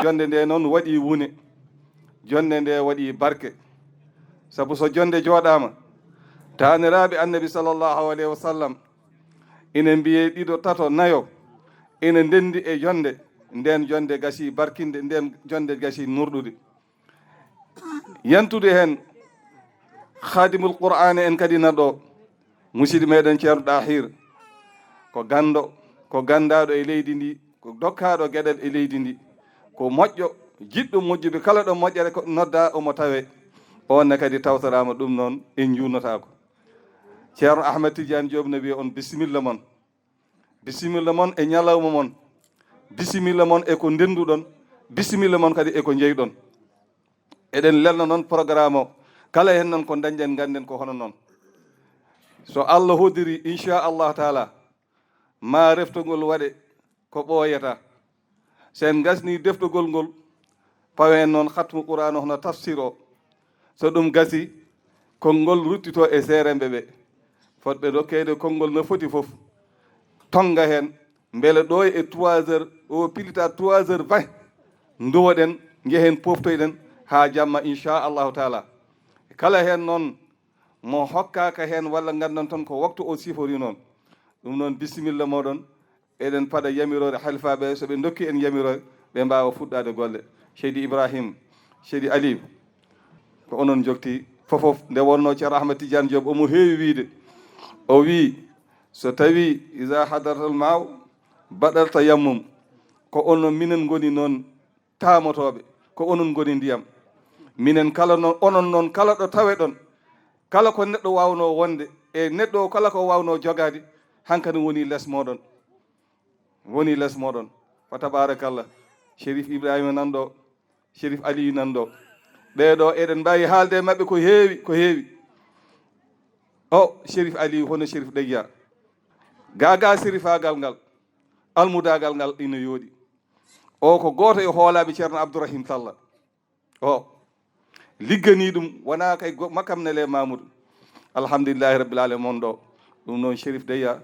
jonde nde noon waɗi wune, jonde nde waɗi barke. Sabu so jonde jooɗama, taaniraaɓe annabi sallllahu alayhi wa sallam ina mbiye ɗiɗo tato nayo ina ndendi e jonde nden jonde gasi barkinde, nden jonde gasi nurɗude. yantude hen khadimul qur'ana en kadi naɗo musidɗo meɗen ceerno Dahir ko gando, ko gandaɗo e leydi ndi, ko dokkaɗo gueɗel e leydi ndi, ko moƴƴo jiɗɗo moƴƴude kala ɗo moƴƴere ko nodda omo tawe onne kadi tawtorama. ɗum noon en jurnotako. ceerno Ahmed Tidiane Diop ne wiya on bisimilla moon, bisimilla moon e ñalawma moon, bisimilla moon e ko ndenduɗon, bisimilla moon kadi e ko jeyɗon. eɗen lelna noon programme o kala hen noon ko dañɗen ganden ko hono noon. so Allah hodiri inchallahu taala ma reftogol waɗe ko ɓooyata. sen gasni deftogol ngol pawen noon khatmu qur'an hono tafsir o. so ɗum gasi konngol ruttito e seeremɓe ɓe fotɓe rokkede konngol no foti fof tonga hen beele ɗo e 3 heures o pilita 3 heures 20 nduwoɗen jehen poftoyɗen ha jamma inchallahu taala. kala hen noon mo hokkaka hen walla gandan toon ko waktu o sifori noon. ɗum noon bisimilla moɗon eɗen paɗa yamirode halifaɓe so ɓe dokki en yamirode ɓe mbawa fuɗɗade golle. Seydi Ibrahim, Seydi Aliou ko onon jokti fofof. nde wonno ceerno Ahmed Tidiane Diop omo heewi wiide, o wi so tawi isa hadartal maw baɗarta yammum, ko onon minen goni noon tamotoɓe, ko onon goni ndiyam. minen kala noon onon noon kala ɗo tawe ɗon, kala ko neɗɗo wawno wonde e neɗɗo o kala ko wawno jogade hankkadi woni less moɗon, woni less moɗon. fa tabarakallah. Chérif Ibrahima nanɗo, Chérif Aliou nanɗo, ɓeɗo eɗen mbawi haalde e mabɓe ko heewi ko heewi. o Chérif Aliou hono Chérif Ɗeya gaga sérifagal ngal almudagal ngal ina yooɗi. o ko goto e hoolaɓe ceerno Abdourahim Talla. o liggani ɗum wona kay makkam nele Mamoudou. alhamdulillahi rabbil alamin on ɗo. ɗum noon Chérif Ɗeya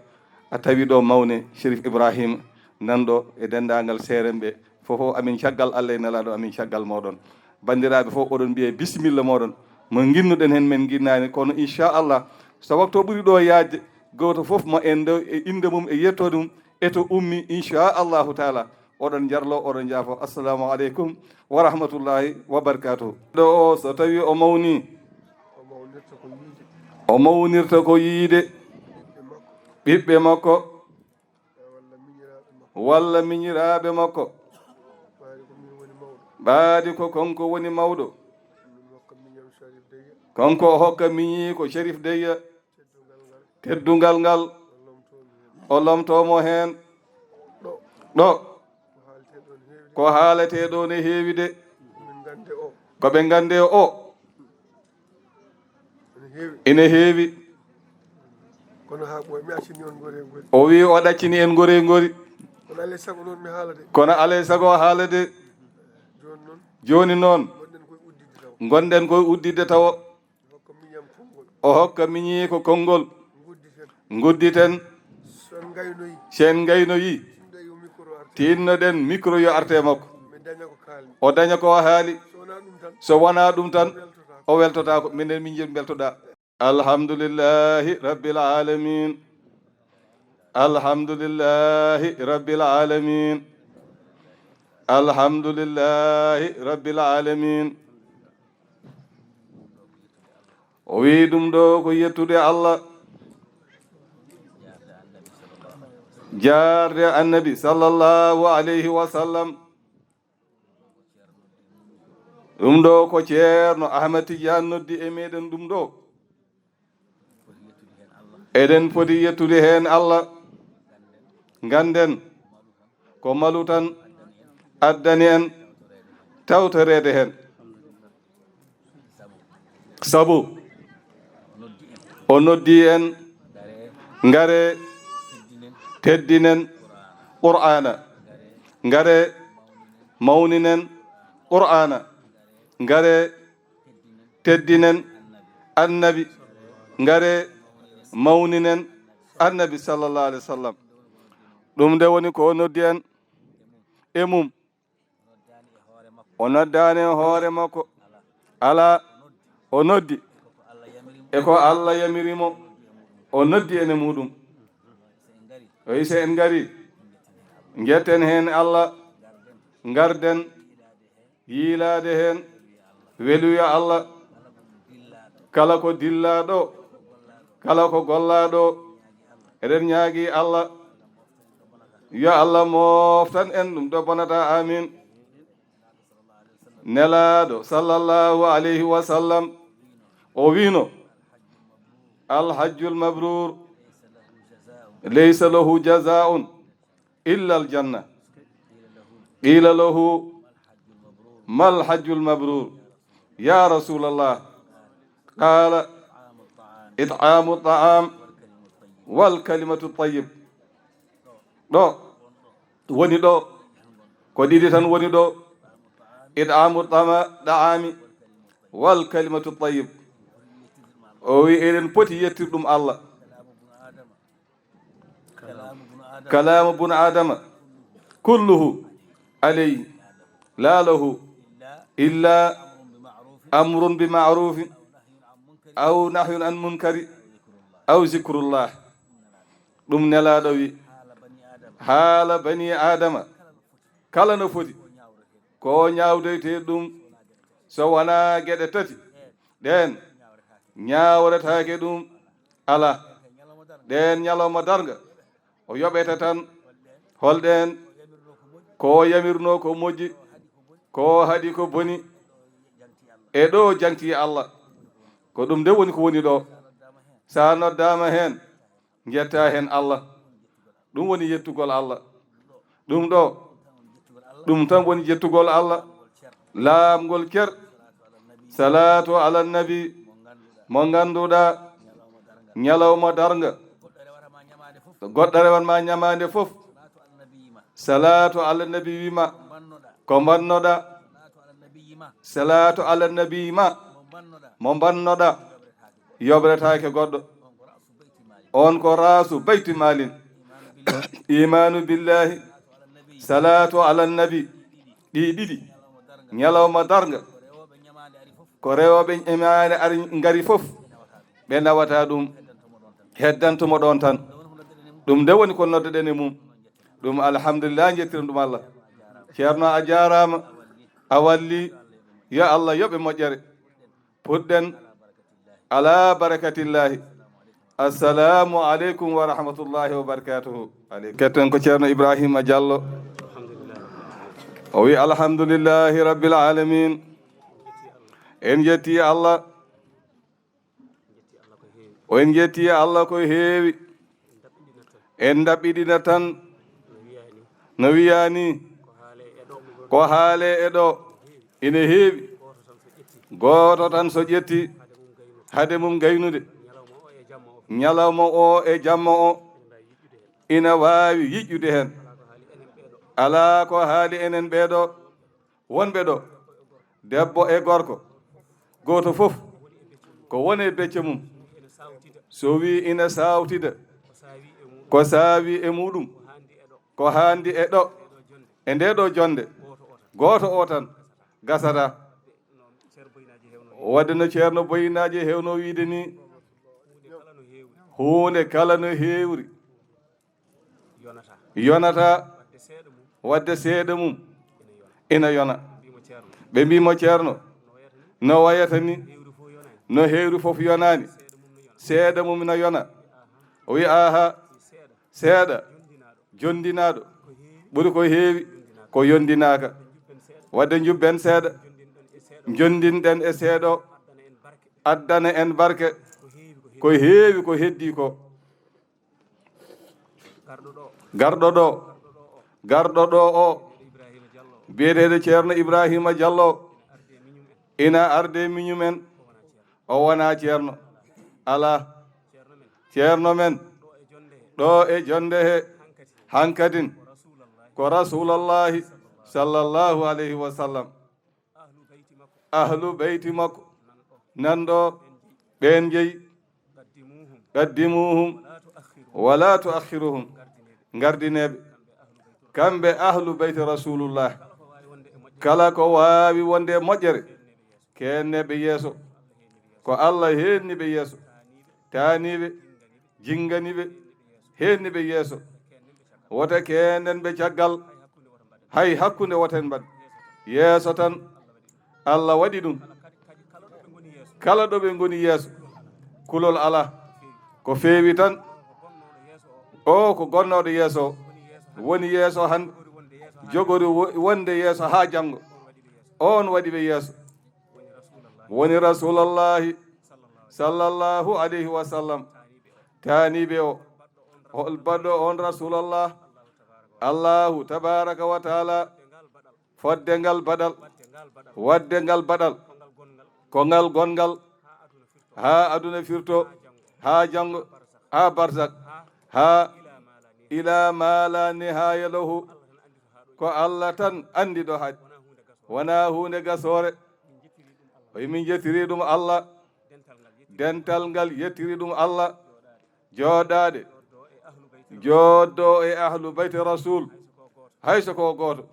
a tawi ɗo mawne Chérif Ibrahima nanɗo e dendagal seeremɓe fofo amin caggal Allah e nelaɗo amin caggal moɗon. bandiraɓe fof oɗon mbiye bisimilla moɗon mo ginnuɗen hen men ginnani, kono inchallah so waktu ɓuuri ɗo yajde goto foof mo en ndew e inde mum e yettode mum eto ummi inchallahu taala. oɗon jarlo, oɗon jaafo. assalamu aleykum wa rahmatullahi wa barakatuhu. ɗo o so tawi o mawni, o mawnirta ko yiide ɓiɓɓe makko walla miñiraɓe makko, ɓaadi ko konko woni mawɗo. konko o hokka miñi ko Chérif Ɗeya teddungal ngal o lomtomo hen ɗo ko haalete ɗo ne heewi de. ko ɓe gande o ene heewi. o wi o ɗaccini en gori gori, kono alay saago o haalade. joni noon gonɗen koye uddidde tawa o hokka miñi ko konngol gudditen. sen gaynoyi tinnoɗen micro yo arte makko o daña ko haali. so wona ɗum tan o weltota ko minen min jii beltoɗa. alhamdulillahi rabbil alamin, alhamdulillahi rabbil alamin, alhamdulillahi rabbil alamin. o wi ɗum ɗo ko yettude Allah, jarde annabi sallallahu alayhi wa sallam. ɗum ɗo ko ceerno Ahmed Tidiane noddi e meɗen. ɗum ɗo eɗen foti yettude hen Allah. ganden ko malu tan addani en tawtorede hen, sabu o noddi en ngare teddinen qur'ana, ngare mawninen qur'ana, ngare teddinen annabi, ngare mawninen annabi sallallahu alaihi wasallam. ɗum nde woni ko noddi en e mum o noddani e hoore makko ala o noddi e ko Allah yamirimo o noddi ene muɗum o wi se en ngari jetten hen Allah garden yiilade hen weluya Allah kala ko dillaɗo kala ko gollaɗo eɗen ñaagui Allah yo Allah moftan en ɗum ɗo bonata amin nelaɗo sallallahu alayhi wa sallam o wino alhajjul mabrur laysa lahu jazaa'un illa aljanna qila lahu mal hajjul mabrur ya rasulallah qala it'amu ta'am wal kalimatu tayyib ɗo woni ɗo ko ɗiɗi tan woni ɗo it'amu ta'ami wal kalimatu tayyib o wi eɗen poti yettir ɗum Allah kalamu bun adama kulluhu alayhi la lahu illa amrun bi ma'rufin aw nahyun an munkari aw zikrullah ɗum nelaɗo wi haala bani adama kala no foti ko ñawdoyte ɗum so wona gueɗe tati ɗen ñawretake ɗum ala ɗen ñalawma darga o yoɓete tan holɗen ko yamirno ko moƴƴi ko haɗi ko boni e ɗo janti Allah ko ɗum nde woni ko woni ɗo sa noddama hen jetta hen Allah ɗum woni yettugol Allah ɗum ɗo ɗum tan woni jettugol Allah laamgol ker salatu ala nabi mo ganduɗa ñalawma darga goɗɗo rewanma ñamade foof salatu ala nabi wima ko bannoɗa salatu ala nabi ma mo bannoɗa yobretake goɗɗo on ko rasu bayti malin imanu billahi salatu ala nabi ɗi ɗiɗi ñalawma darga ko rewoɓe ñamade ari ngari foof ɓe nawata ɗum heddantumo ɗon tan ɗum nde woni ko noddeɗen e mum ɗum alhamdulillah jettiren ɗum Allah ceerno a jarama a walli yo Allah yoɓe moƴƴere puɗɗen ala barakatillahi assalamu aleykum wa rahmatullahi wa barakatuhu ketten ko ceerno Ibrahima Diallo o wi alhamdulillahi rabbil alamin en jetti Allah o en jetti Allah ko heewi en daɓɓiɗina tan no wiyani ko haale e ɗo ina heewi gooto tan so ƴetti hade mum gaynude ñalawma o e jamma o ina waawi yiƴƴude hen alaa ko haali enen ɓeeɗo wonɓe ɗo debbo e gorko gooto fof ko woni e becce mum so wi ina sawtida ko saawi e muɗum ko haandi e ɗo e nde ɗo jonde gooto o tan gasata wadde no ceerno boyinaji hewno wiide ni hunde kala no heewri yonata wadde seeɗa mum ina yona ɓe mbimo ceerno no wayata ni no heewri fof yonani seeɗa mum no yona o wi aha seeɗa jondinaɗo ɓuri ko heewi ko yondinaka wadde jubben seeɗa jondinɗen e seeɗo addana en barke ko heewi ko heddi ko garɗo ɗo o biyeteɗo ceerno Ibrahima Diallo ina arde miñumen o wona ceerno ala ceerno men ɗo e jonde he hankadin ko rasulallahi sallallahu alayhi wa sallam ahlu beyti makko nanɗo ɓen jeeyi qaddimuhum wala tuakhiruhum gardineɓe kamɓe ahlu beyti rasulullah kala ko waawi wonde moƴƴere kenneɓe yeeso ko Allah henniɓe yeeso taaniɓe jinganiɓe henniɓe yeeso wota kenen ɓe caggal hay hakkunde woten mbaɗ yeeso tan Allah waɗi ɗum kala ɗo ɓe goni yeeso kulol ala ko feewi tan o ko gonnoɗo yeeso woni yeeso hande jogori wonde yeeso ha janggo on waɗi ɓe yeeso woni rasulallahi sallallahu alayhi wa sallam taaniɓe o hol baɗɗo on rasulallah allahu tabaraka wa taala fodde ngal baɗal wadde ngal baɗal ko ngal gongal ha aduna firto ha janggo ha barzak ha ila ma la nihaya lahu ko Allah tan andi ɗo haɗi wona hunde gasore min jettiri ɗum Allah dental ngal yettiri ɗum Allah jooɗade joddo e ahlu bayti rasul hayso ko goto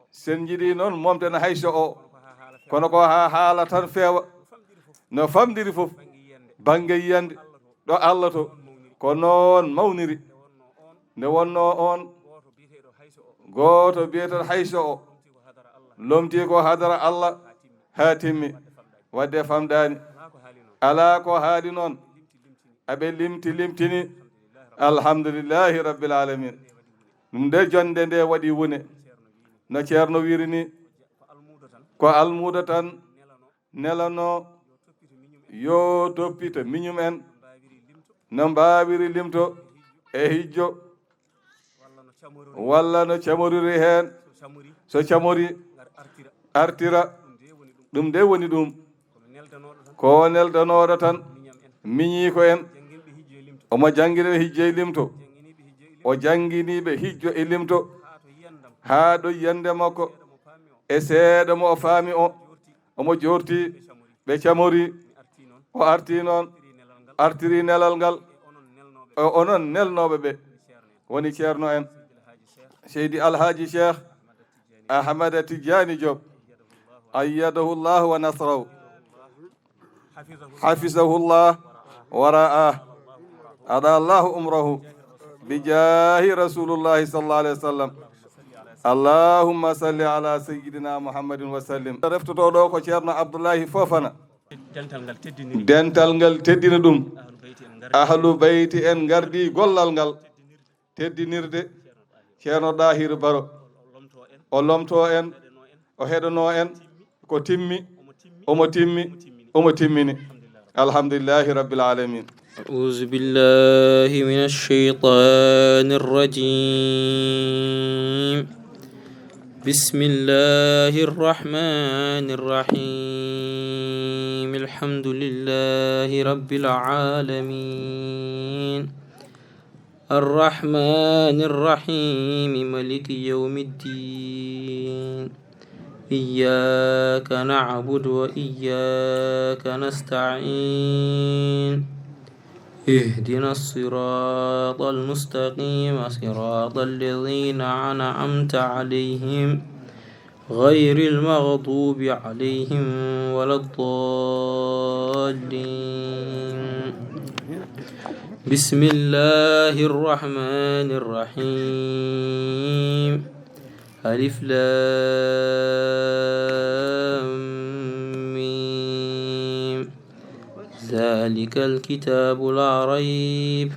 sen jiiɗi noon momten hayso o kono ko ha haala tan feewa no famdiri fof bangge yiyande ɗo Allah to ko noon mawniri nde wonno on goto biyeteɗo hayso o lomti ko hadara Allah ha timmi wadde famdani ala ko haali noon aɓe limtini alhamdulillahi rabbil alamin ɗum nde jonde nde waɗi wune no ceerno wirini ko almudo tan nelano yo toppita miñum en no mbawiri limto e hijjo walla no camoriri hen so camori artira ɗum nde woni ɗum ko neldanoɗo tan miñi ko en omo jangguiniɓe hijjo e limto o jangguiniɓe hijjo e limto ha ɗo yiyande makko e seeɗa mo o faami o omo jorti ɓe camori o arti noon artiri nelal ngal onon nelnoɓe ɓe woni ceerno en seydi alhaji cheikh ahmada tidiani diop ayyadahu llah wa nasrahu hafizahullah wa ra'ah ada allahu umrahu bijahi rasulullahi sallallahu alaihi wa sallam allahumma salli ala sayyidina muhammadin wa sallim reftotoɗo ko ceerno abdoullahi fofana dental ngal teddina ɗum ahlu beyti en gardi gollal ngal teddinirde ceerno dahir baro o lomto en o heɗano en ko timmi omo timmini alhamdulillahi rabbil alamin أعوذ بالله من الشيطان الرجيم بسم الله الرحمن الرحيم الحمد لله رب العالمين الرحمن الرحيم ملك يوم الدين إياك نعبد وإياك نستعين اهدنا الصراط المستقيم صراط الذين أنعمت عليهم غير المغضوب عليهم ولا الضالين بسم الله الرحمن الرحيم ألف لام ميم ذلك الكتاب لا ريب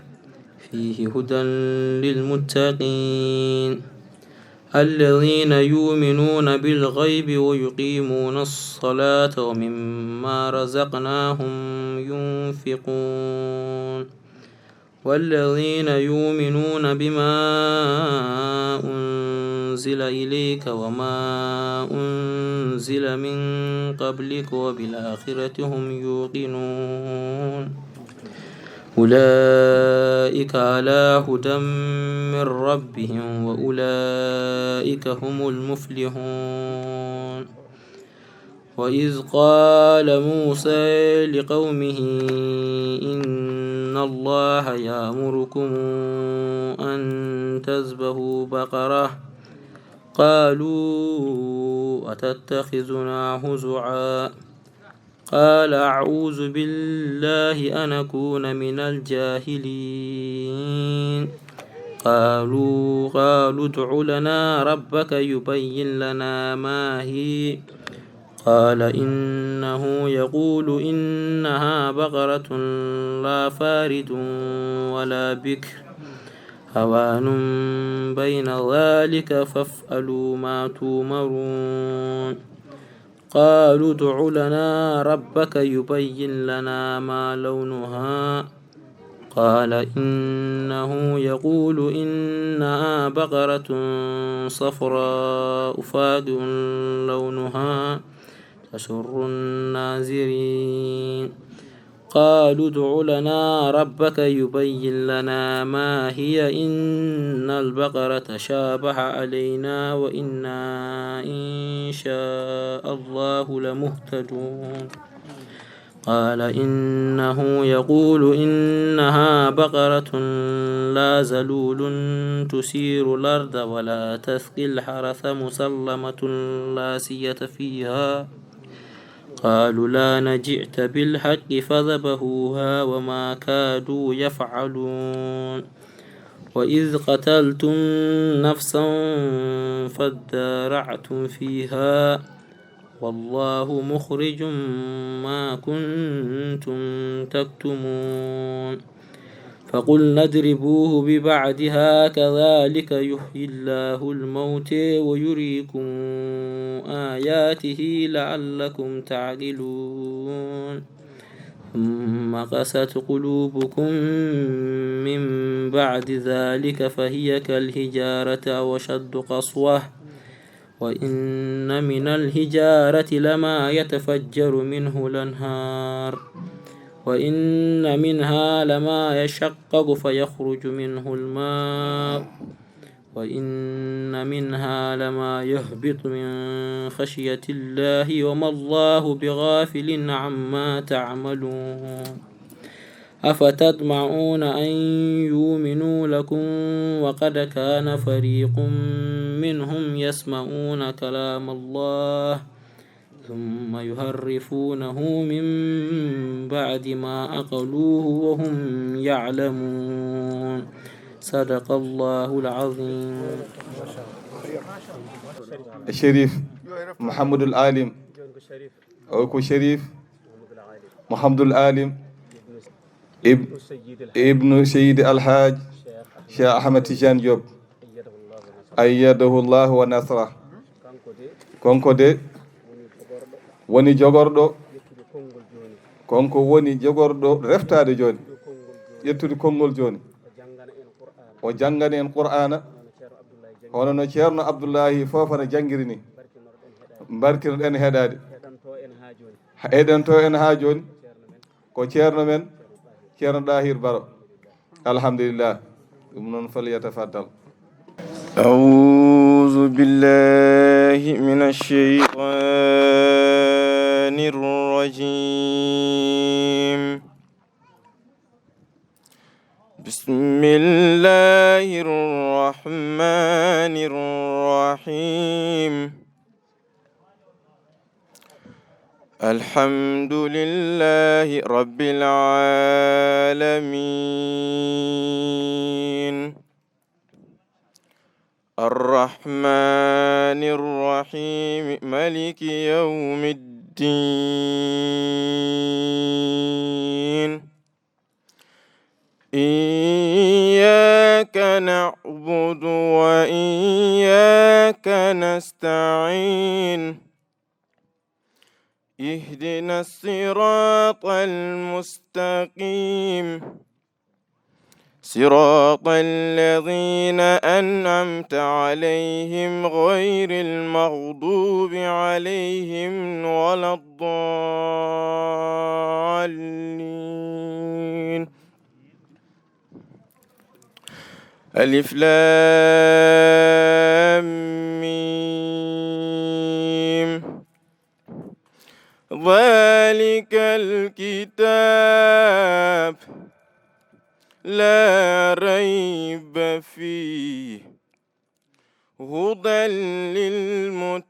فيه هدى للمتقين الذين يؤمنون بالغيب ويقيمون الصلاة ومما رزقناهم ينفقون والذين يؤمنون بما أنزل إليك وما أنزل من قبلك وبالآخرة هم يوقنون أولئك على هدى من ربهم وأولئك هم المفلحون وإذ قال موسى لقومه إن الله يأمركم أن تذبحوا بقرة قالوا أتتخذنا هزعا قال أعوذ بالله أن أكون من الجاهلين قالوا ادع لنا ربك يبين لنا ما هي قال إنه يقول إنها بقرة لا فارد ولا بكر هوان بين ذلك فافعلوا ما تؤمرون قالوا ادع لنا ربك يبين لنا ما لونها قال إنه يقول إنها بقرة صفراء فاقع لونها تسر الناظرين قالوا ادع لنا ربك يبين لنا ما هي إن البقرة شابه علينا وإنا إن شاء الله لمهتدون قال إنه يقول إنها بقرة لا ذلول تثير الأرض ولا تسقي الحرث مسلمة لا سية فيها قالوا لا نجئت بالحق فذبحوها وما كادوا يفعلون وإذ قتلتم نفسا فادارعتم فيها والله مخرج ما كنتم تكتمون فقلنا اضربوه ببعدها كذلك يحيي الله الموت ويريكم آياته لعلكم تعقلون ثم قست قلوبكم من بعد ذلك فهي كالحجارة أو أشد قسوة وإن من الحجارة لما يتفجر منه الأنهار وإن منها لما يشقق فيخرج منه الماء وإن منها لما يهبط من خشية الله وما الله بغافل عما تعملون أفتطمعون أن يؤمنوا لكم وقد كان فريق منهم يسمعون كلام الله ثم يحرفونه من بعد ما عقلوه وهم يعلمون صدق الله العظيم. الشريف محمد العالم أو شريف محمد العالم ابن سيد الحاج شيخ أحمد تيجان جوب أيده الله ونصره konko de woni jogorɗo konko woni jogorɗo reftade joni ƴettude konngol joni o jangani en qur'ana hono no ceerno abdoullahi fofana jangiri ni barkinoɗen heɗade heɗento en ha joni ko ceerno men ceerno dahir baro alhamdulillah ɗum noon falyatafaddal أعوذ بالله من الشيطان الرجيم بسم الله الرحمن الرحيم الحمد لله رب العالمين الرحمن الرحيم مالك يوم الدين إياك نعبد وإياك نستعين اهدنا الصراط المستقيم صراط الذين أنعمت عليهم غير المغضوب عليهم ولا الضالين ألف لام ميم ذلك الكتاب لا ريب فيه فيه هدى للمتقين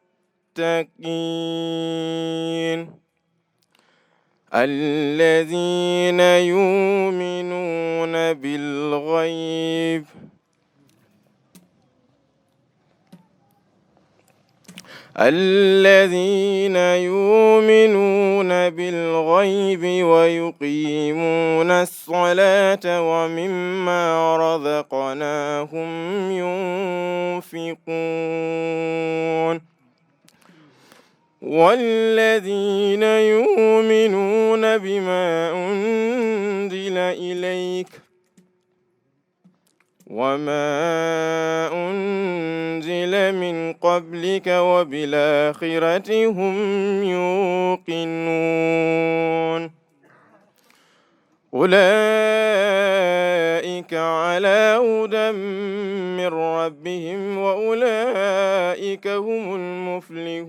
الذين يؤمنون بالغيب ويقيمون الصلاة ومما رزقناهم ينفقون والذين يؤمنون بما أنزل إليك وما أنزل من قبلك وبالآخرة هم يوقنون أولئك على هدى من ربهم وأولئك هم المفلحون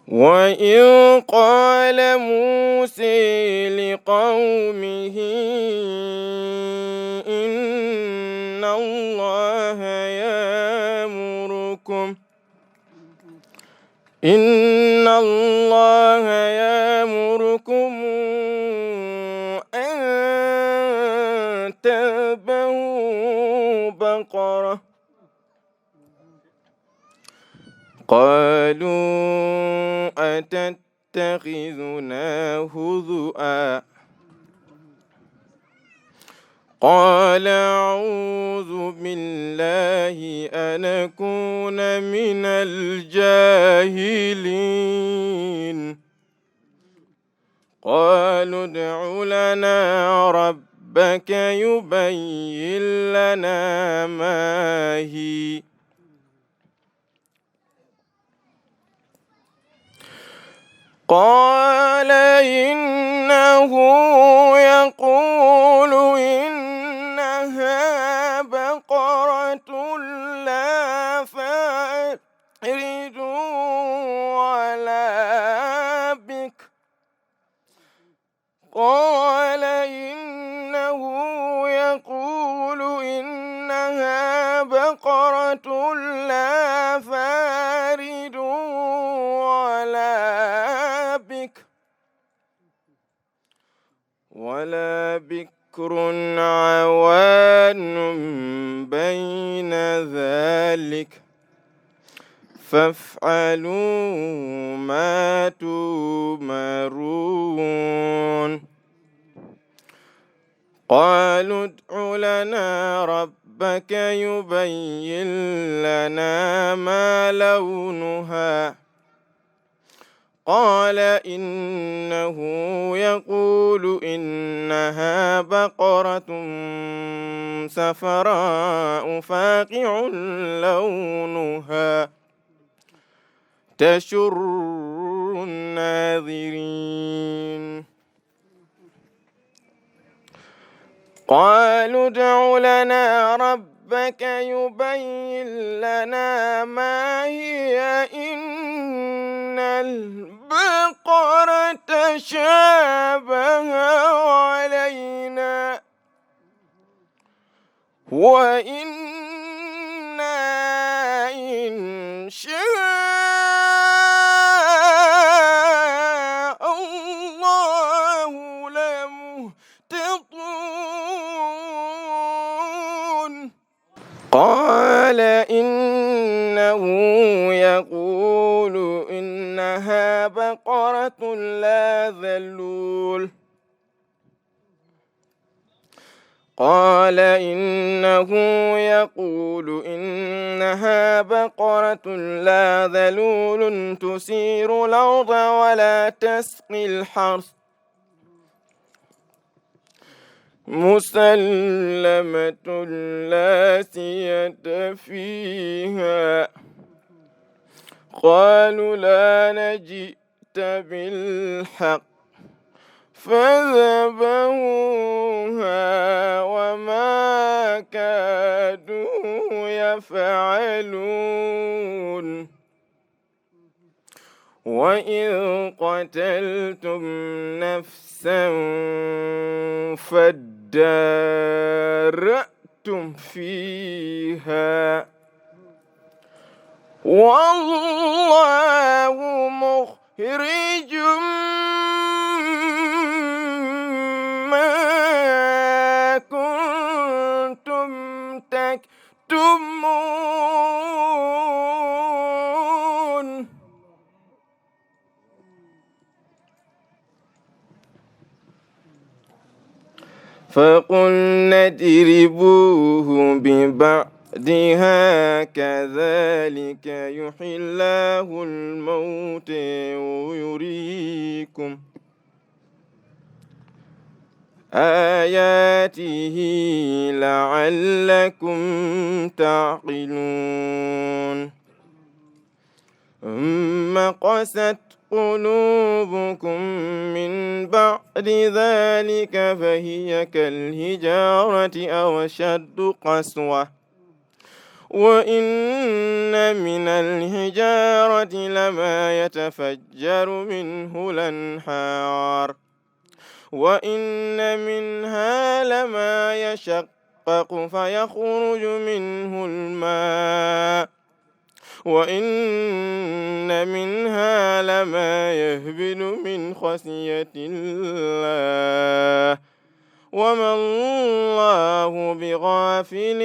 وإذ قال موسى لقومه إن الله يأمركم أن تذبحوا بقرة قالوا أتتخذنا هزؤا قال أعوذ بالله أن أكون من الجاهلين قالوا ادع لنا ربك يبين لنا ما هي قال إنه يقول إنها بقرة لا فارض ولا بكر قال إنه يقول إنها بقرة لا فارض ولا بكر عوان بين ذلك فافعلوا ما تؤمرون قالوا ادع لنا ربك يبين لنا ما لونها قال إنه يقول إنها بقرة صفراء فاقع لونها تسر الناظرين قالوا ادع لنا ربك يبين لنا ما هي إن البقرة شابه علينا وإنا إن شاء الله لمهتدون قال إنه يقول إنها بقرة لا ذلول قال إنه يقول إنها بقرة لا ذلول تثير الأرض ولا تسقي الحرث مسلمة لا سية فيها قالوا لا نجئت بالحق فذبحوها وما كادوا يفعلون وإذ قتلتم نفسا فادارأتم ادارأتم فيها والله مخرج ما كنتم تكتمون فقلنا اضربوه ببعضها كذلك يحيي الله الموت ويريكم آياته لعلكم تعقلون ثم قست قلوبكم من بعد ذلك فهي كالحجارة أو أشد قسوة وإن من الحجارة لما يتفجر منه الأنهار وإن منها لما يشقق فيخرج منه الماء وإن منها لما يهبط من خشية الله وما الله بغافل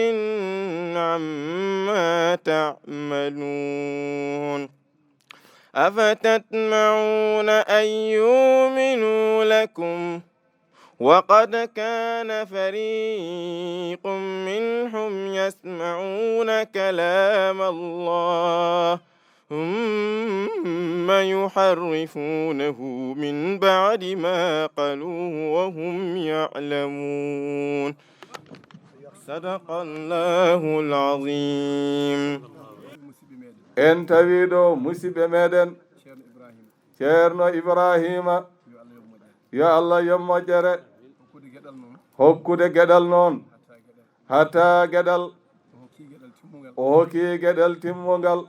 عما تعملون أفتطمعون أن يؤمنوا لكم وقد كان فريق منهم يسمعون كلام الله ثم يحرفونه من بعد ما قالوه وهم يعلمون صدق الله العظيم en tawi ɗo musidɓe meɗen ceerno ibrahima yo allah yommojere hokkude gueɗal noon hatta gueɗal o hokki gueɗal timmugal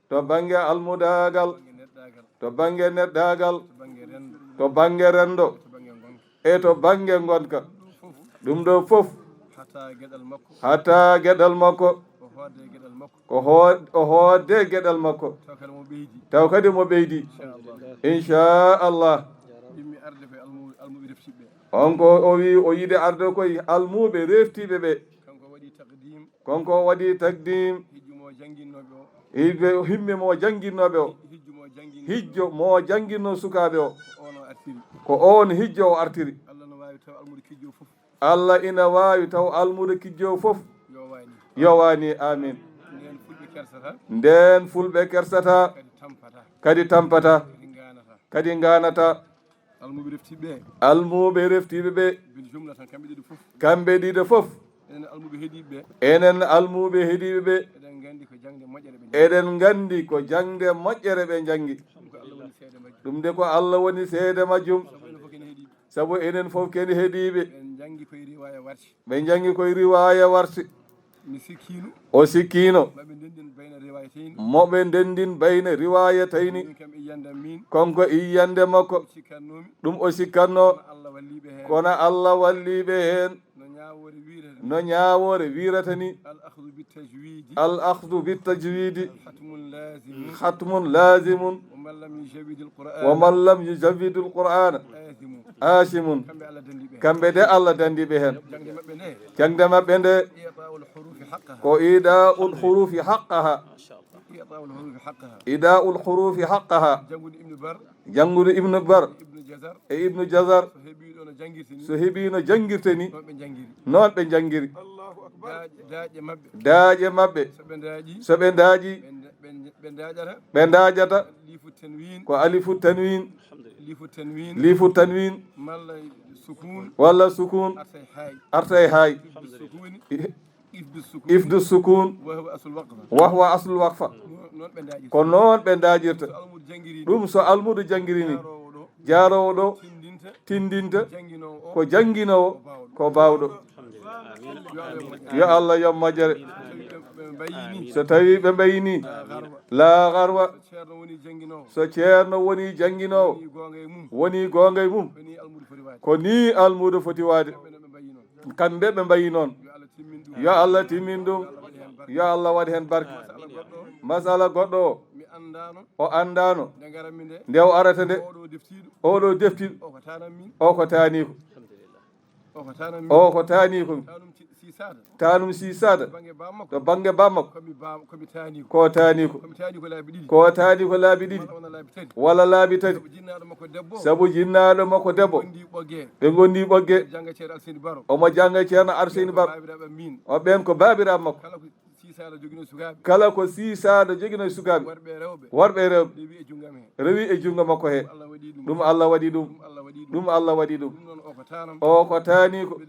to banggue almudagal to banggue neɗɗagal to banggue rendo e to banggue gonka ɗum ɗo foof hatta gueɗal makko o hoodde gueɗal makko taw kadi mo ɓeydi inchallah on ko o wi o yiide arde koye almuɓe reftiɓe ɓe konko waɗi tagdim himɓe mo jangguinnoɓe o hijjo mo jangguinno sukaɓe o ko on hijjo o artiri Allah ina wawi taw almudo kijjo foof yowani amin nden fulɓe kersata kadi tampata kadi ganata almuɓe reftiɓe ɓe kamɓe ɗiɗo foof enen almuɓe heeɗiɓe ɓe eɗen gandi ko jangde moƴƴere ɓe jangi ɗum de ko Allah woni seede majjum saabu enen foof ken heeɗiɓe ɓe jangi koye riwaya warti o sikkino moɓe ndendin bayne riwayatayni konko iyande makko ɗum o sikkanno kono Allah walliɓe hen no ñawore wirata ni al akhdu bitajwidi khatmun lazimun wa man lam yujawwid al qur'ana asimun kamɓe de Allah dandiɓe hen jangde mabɓe nde ko ida'ul hurufi haqqaha ida'ul hurufi haqqaha jangude ibnu bar e ibnu jazar so heeɓino jangirte ni noon ɓe jangiri daaƴe mabɓe so ɓe daaƴi ɓe daƴata ko alifu tanwin lifu tanwin walla sukun artay hay ifdu sukun wahwa aslul waqfa ko noon ɓe daƴirta ɗum so almudo jangiri ni jarowo ɗo tindinta ko janginowo ko bawɗo yo Allah yom majjere so tawi ɓe mbayini la garwa so ceerno woni janginowo woni gonga e mum ko ni almudo foti wade kamɓe ɓe mbayi noon yo Allah timmin ɗum yo Allah waɗ hen barke masala goɗɗo o o andano nde o arata nde oɗo deftiɗo o ko taniko o ko taniko tanum sisada to banggue bammakko ko taniko ko tani ko laabi ɗiɗi walla laabi tati saabu jinnaɗo makko debbo ɓe gondi ɓoggue omo jangga ceerno Arseni Baro o ɓen ko babiraɓe makko kala ko sisaɗo joguino sukaɓe worɓe e rewɓe rewi e junggo makko he ɗum Allah waɗi ɗum ɗum Allah waɗi ɗum o ko tani ko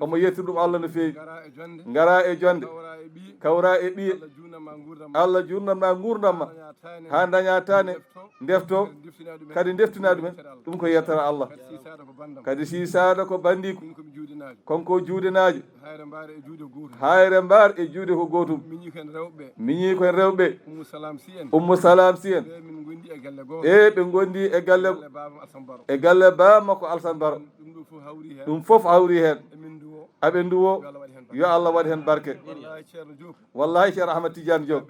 omo yetti ɗum Allah no fewi gara e jonde kawra e ɓiye Allah jurnanma gurdamma ha dañatane defto kadi deftina ɗumen ɗum ko yettere Allah kadi sisaɗo ko bandiko konko juudenajo hayre mbar e juude ko gotum miñi koye rewɓe Ummu Salam Sy en e ɓe gondi e galle bamma ko Alsane Baro ɗum foof hawri hen aɓe nduwo yo Allah waɗ hen barke wallahi ceerno Ahmad Tidiane Diop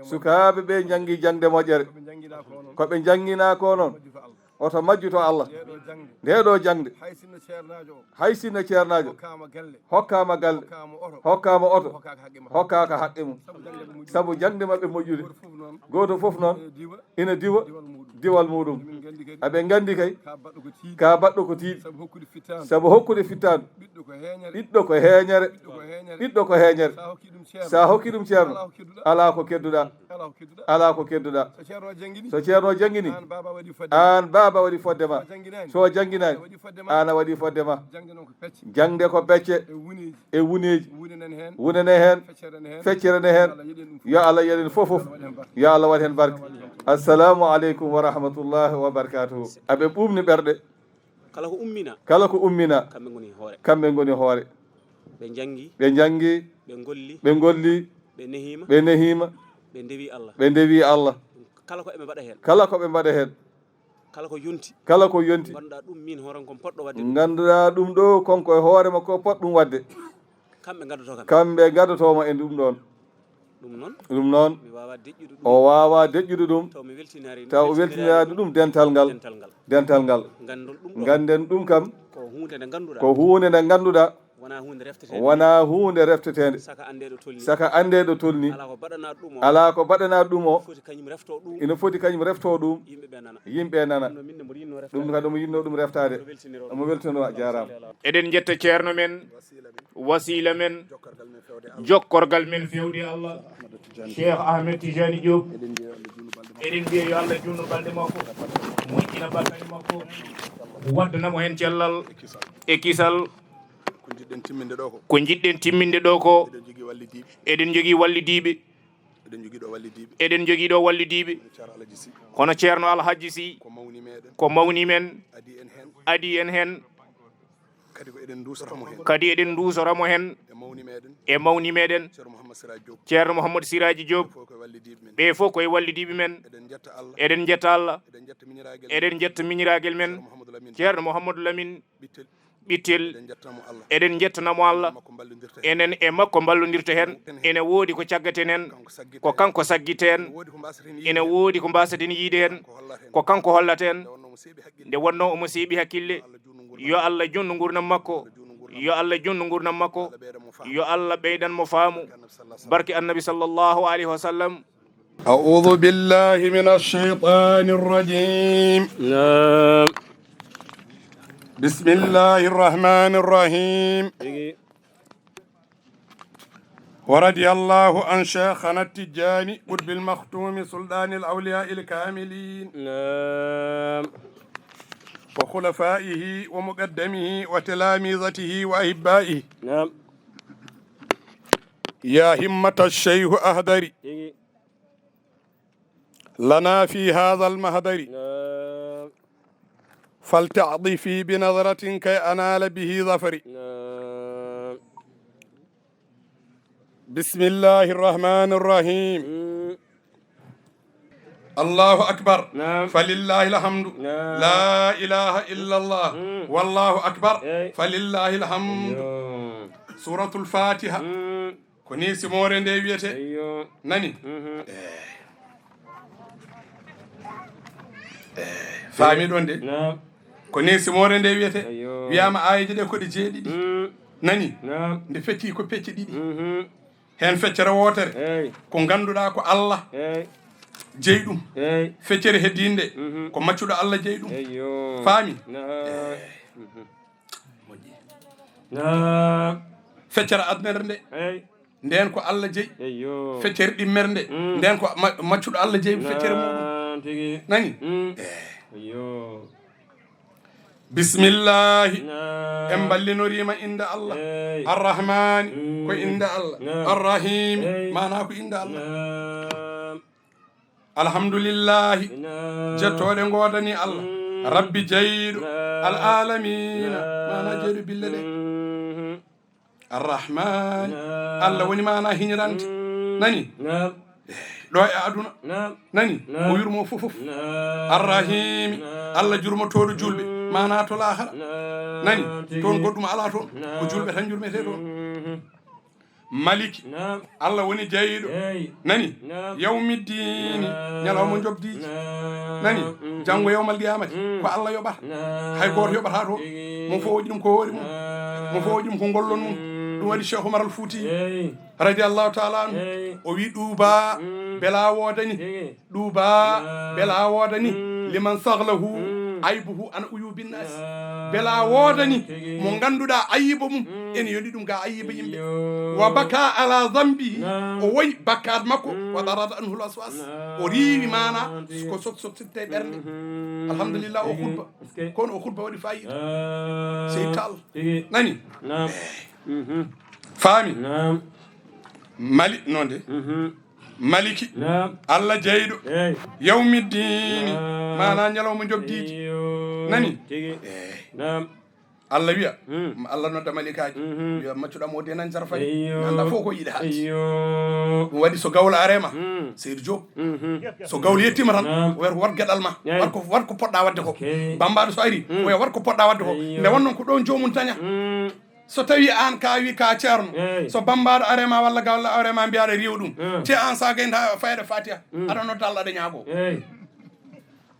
sukaɓe ɓe janggi jangde moƴƴere koɓe jangguina ko noon oto majjuto Allah ndeɗo jangde hay sinno ceernajo hokkama galle hokkama oto hokkaka haqqe mum saabu jangde mabɓe moƴƴude goto foof noon ina diwa diwal muɗum aɓe gandi kay ka baɗɗo ko tiiɗi saabu hokkude fittanu ɓiɗɗo ko heeñere ɓiɗɗo ko heeñere sa hokki ɗum ceerno ala ko kedduɗa ala ko kedduɗa so ceerno jangguini an baba waɗi fodde ma so jangguinani an a waɗi fodde ma jangde ko becce e wuneji wunene hen feccerene hen yo Allah yeɗen fofoof yo Allah waɗ hen barke assalamu aleykum wa rahmatullahi wa barakatuhu aɓe ɓumni ɓerɗe kala ko ummina kamɓe goni hoore ɓe janggi ɓe golli ɓe nehima ɓe ndewi Allah kala ko ɓe mbaɗa hen kala ko yonti ganduɗa ɗum ɗo konko e hoore makko poɗɗum wadde kamɓe gaddotoma e ɗum ɗon ɗum noon o wawa deƴƴude ɗum taw o weltinirade ɗum dental ngal ganden ɗum kam ko hunde nde ganduɗa wona hunde reftetede saka ande ɗo tolni ala ko baɗana ɗum o ina foti kañum refto ɗum yimɓe nana ɗum kadi omo yinno ɗum reftade omo weltino a jarama eɗen jetta ceerno men wasila men jokkorgal men fewde Allah Cheikh Ahmed Tidiane Diop eɗen mbiya yo Allah junno balɗe makko moƴƴina balɗe makko waddanamo hen cellal e kisal ko jiɗɗen timminde ɗo ko eɗen jogui wallidiɓe eɗen jogui ɗo wallidiɓe hono ceerno Alhaji Sy ko mawni men adi en hen kadi eɗen dusoramo hen e mawni meɗen ceerno Mouhamadou Siraji Diop ɓe fof koye wallidiɓe men eɗen jetta Allah eɗen jetta miñiraguel men ceerno Mouhamadou Lamine ɓittel eɗen jettanamo Allah enen e makko ballodirta hen ene woodi ko caggaten hen ko kanko saggiten ene woodi ko mbasaten yiide hen ko kanko hollaten nde wonno omo seeɓi hakkille yo Allah junnu gurdam makko yo Allah junnu gurdam makko yo Allah ɓeydanmo faamu barke annabi sallallahu alayhi wa sallam أعوذ بالله من الشيطان الرجيم بسم الله الرحمن الرحيم ورضي الله عن شيخنا التجاني قطب المختوم سلطان الأولياء الكاملين وخلفائه ومقدمه وتلاميذته وأحبائه يا همة الشيخ أهدري لنا في هذا المهدر فلتعطفي بنظرة كي أنال به ظفري بسم الله الرحمن الرحيم الله أكبر نعم. فلله الحمد نعم. لا إله إلا الله والله أكبر فلله الحمد أيوه. سورة الفاتحة كوني سمورين دي ويته أيوه. ناني فامي دون دي نعم. كوني سمورين دي ويته أيوه. وياما آيجي دي كودي جيدي دي nani nde fecci ko pecce ɗiɗi hen feccere wotere ko ganduɗa ko Allah jeeyi ɗum feccere heddinde ko maccuɗo Allah jeeyi ɗum faami feccere adnere nde nden ko Allah jeeyi feccere ɗimmere nde nden ko maccuɗo Allah jeeyi feccere muɗum nani bismillahi en ballinorima inde Allah arrahmani ko inde Allah arrahimi mana ko inde Allah alhamdulillahi jettoɗe godani Allah rabbi jeyɗo al alamina mana jeyɗo bille ɗe arrahmani Allah woni mana hiñirante nani ɗo e aduna nani o yurmo fofof arrahimi Allah jurmotoɗo julɓe mana to lahara nani toon goɗɗum ala toon ko julɓe tan jurmete toon maliki Allah woni jeeyiɗo nani yawmiddini ñalawma jobdiji nani janggo yawmal qiyamati ko Allah yoɓata hay goto yoɓata to mo fo waɗi ɗum ko hoori mum mo fo waɗi ɗum ko gollon mum ɗum waɗi Cheikh Oumar al Fouti radiallahu taala anhu o wi ɗuuba bela wodani ɗuuba bela wodani liman sahlahu aybuhu an uyubinnas bela wodani mo ganduɗa ayiba mum ene yoni ɗum ga ayiba yimɓe wa baka ala zambi o woyi bakkat makko wa darada anhu l aswas o riwi mana ko sotte ɓernde alhamdulillah o khutba kono o khutba waɗi fayida sey tal nani faami mali nonde maliki Allah jeyɗo yawmiddini mana ñalawma jobdiji nani Allah wiya Allah nodda malikaji wiya maccuɗam o denan jarfay anda fof ko yiɗi haalti ɗum waɗi so gawlo arema Seydou Diop so gawlo yettima tan wiyata wat gueɗal ma wat ko poɗɗa wadde ko bambaɗo so ari oya wat ko poɗɗa wadde ko nde wonnon ko ɗon jomum taña so tawi an ka wi ka ceerno so bambaɗo arema walla gawlo arema mbiyaɗa riiwa ɗum te an sa gaynta fayde fatiha aɗa nodda Allah aɗa ñaago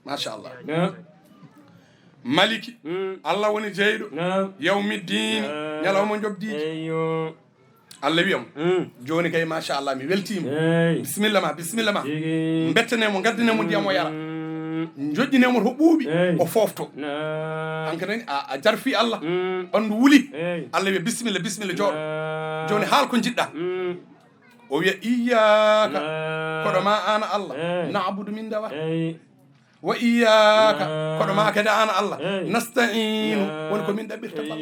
machallah maliki Allah woni jeyɗo yawmiddini ñalawma jobdiji Allah wiyam joni kay machallah mi weltima bisimilla ma bettanemo gaddinemo ndiyam o yara joƴƴinemo to ɓuuɓi o fofto hanka nani a jarfi Allah ɓandu wuli Allah wiya bisimilla jooɗo joni haal ko jiɗɗa o wiya iyaka koɗo ma an Allah na'budu min dawa wa iyaka koɗo ma kadi an Allah nasta'inu woni ko min ɗaɓɓirta Allah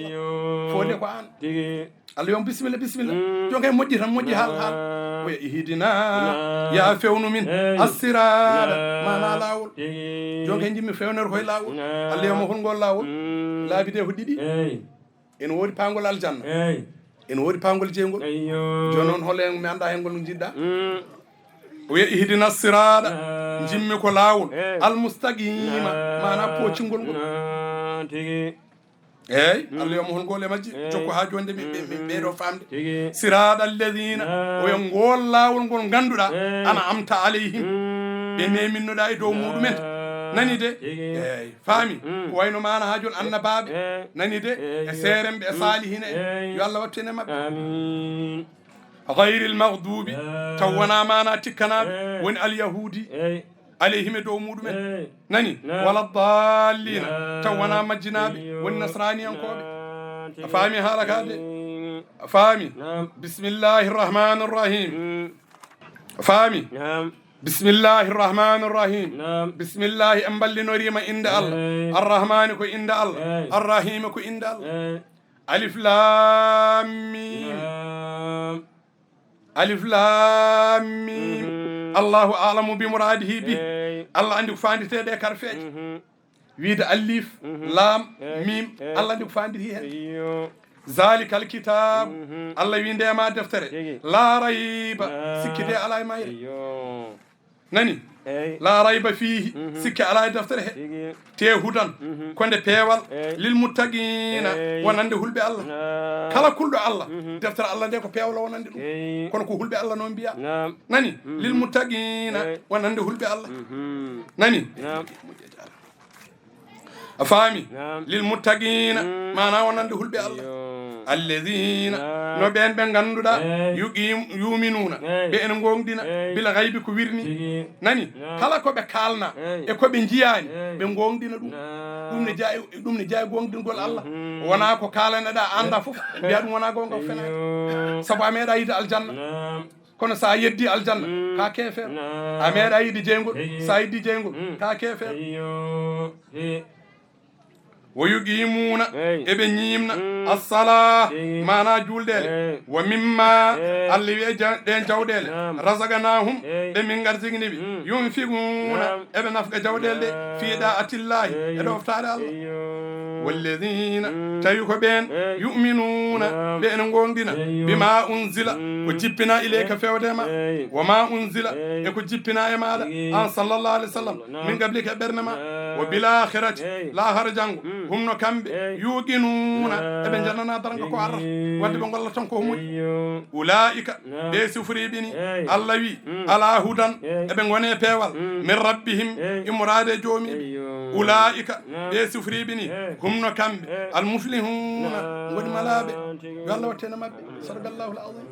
fode ko an Allah wiya bisimilla jonka moƴƴi tan moƴƴi haal oya ihdina ya fewnu min assirada mana lawol jonka jimmi fewnere koye lawol Allah wiyama holngol lawol laabi de ko ɗiɗi ene woodi pangol aljanna ene woodi pangol jeygol joni noon holle mi anda hen ngol jiɗɗa o wiya ihdina sirada jimmi ko lawol almustaqima mana poccingol ngol eyyi Allah wiyama holngol e majji jokko ha jonde ɓeɗo famde sirada alladina oya ngol lawol ngol ganduɗa ana amta alayhim ɓe meminnoɗa e dow muɗumen nani de eyyi faami ko wayno mana ha joni annabaɓe nani de e seremɓe e salihina yo Allah wattu en e mabɓe ghayril maghdubi taw wona mana tikkanaɓe woni alyahudi alayhim e dow muɗumen nani wala dallina taw wona majjinaɓe woni nasraniyankoɓe a faami haala ka de a faami bismillahi rrahmani rrahim a faami bismillahi rrahmani rrahim bismillahi en ballinorima inde Allah arrahmani ko inde Allah arrahima ko inde Allah alif lam mim alif lam mim Allahu a'lamu bi muradihi bi Allah andi ko fanditede e karfeje wiide alif lam mim Allah andi ko fanditi hen zalika alkitab Allah wi ndema deftere la rayba sikkide ala e mayre nani la rayba fihi sikke ala e deftere he te hudan konde peewal lil muttaqina wonande hulɓe Allah kala kulɗo Allah deftere Allah nde ko peewla wonande ɗum kono ko hulɓe Allah noon mbiya nani lil muttaqina wonande hulɓe Allah nani a faami lil muttaqina mana wonande hulɓe Allah alladina no ɓen ɓe ganduɗa yuminuna ɓe ene gongdina bila gaybi ko wirni nani kala koɓe kalna e koɓe jiyani ɓe gongdina ɗum ɗum ne jeeya gongdingol Allah wona ko kalaneɗa anda foof mbiya ɗum wona gonga ko fenade saabu a meeɗa yide aljanna kono sa yeddi aljanna ka kefer a meeɗa yide jeygol sa yeddi jeygol ka kefer wo yuqimuna eɓe ñimna assala mana julɗele wo mimma Allah wiye ɗen jawɗele rasaganahum ɗe min garsigniɓe yunfiguna eɓe nafga jawɗele ɗe fiiɗa atillahi e ɗoftade Allah walladina tawi ko ɓen yuminuna ɓe ene gongdina bima unzila ko jippina ilayka fewdema wama unzila e ko jippina e maɗa an sallallahu alih w sallam min gablika e ɓernema wo bilakhirati lahara janggo humno kamɓe yuqinuna eɓe jannana daranga ko arrata wadde ɓe golla tan ko moƴƴi ulaika ɓe sufriɓini Allah wi ala hudan eɓe gone peewal min rabbihim immorade joomiɓe ulaika ɓe sufriɓini humno kamɓe almuflihuna goni malaɓe yo Allah wattene mabɓe sadakallahu l azim